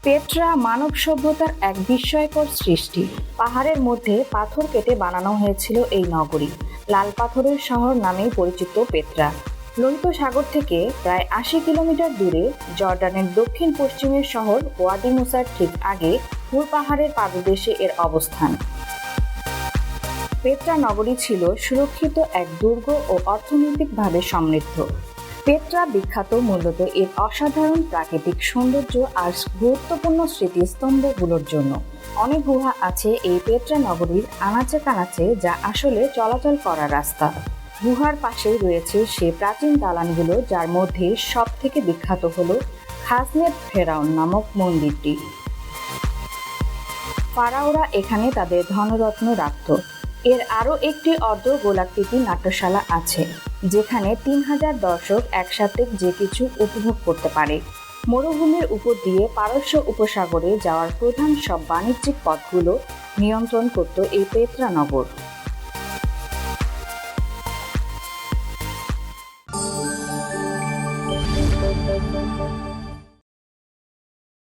Petra মানব সভ্যতার এক বিস্ময়কর সৃষ্টি। পাহাড়ের মধ্যে পাথর কেটে বানানো হয়েছিল এই নগরী। লাল পাথরের শহর নামেই পরিচিত পেট্রা। লোহিত সাগর থেকে প্রায় ৮০ কিলোমিটার দূরে জর্ডানের দক্ষিণ পশ্চিমের শহর ওয়াদি মুসার ঠিক আগে হুর পাহাড়ের পাদদেশে এর অবস্থান। পেট্রা নগরী ছিল সুরক্ষিত এক দুর্গ ও অর্থনৈতিকভাবে সমৃদ্ধ। পেট্রা বিখ্যাত মূলত এর অসাধারণ প্রাকৃতিক সৌন্দর্য আর গুরুত্বপূর্ণ স্মৃতিস্তম্ভগুলোর জন্য। অনেক গুহা আছে এই পেট্রা নগরীর আনাচে কানাচে, যা আসলে চলাচল করার রাস্তা। গুহার পাশেই রয়েছে সে প্রাচীন দালানগুলো, যার মধ্যে সব থেকে বিখ্যাত হল খাজনেট ফেরাউন নামক মন্দিরটি। ফারাওরা এখানে তাদের ধনরত্ন রাখত। এর আরও একটি অর্ধ গোলাকৃতি নাট্যশালা আছে, যেখানে ৩,০০০ দর্শক একসাথে যে কিছু উপভোগ করতে পারে। মরুভূমির উপর দিয়ে পারস্য উপসাগরে যাওয়ার প্রধান সব বাণিজ্যিক পথগুলো নিয়ন্ত্রণ করত এই পেট্রা নগর।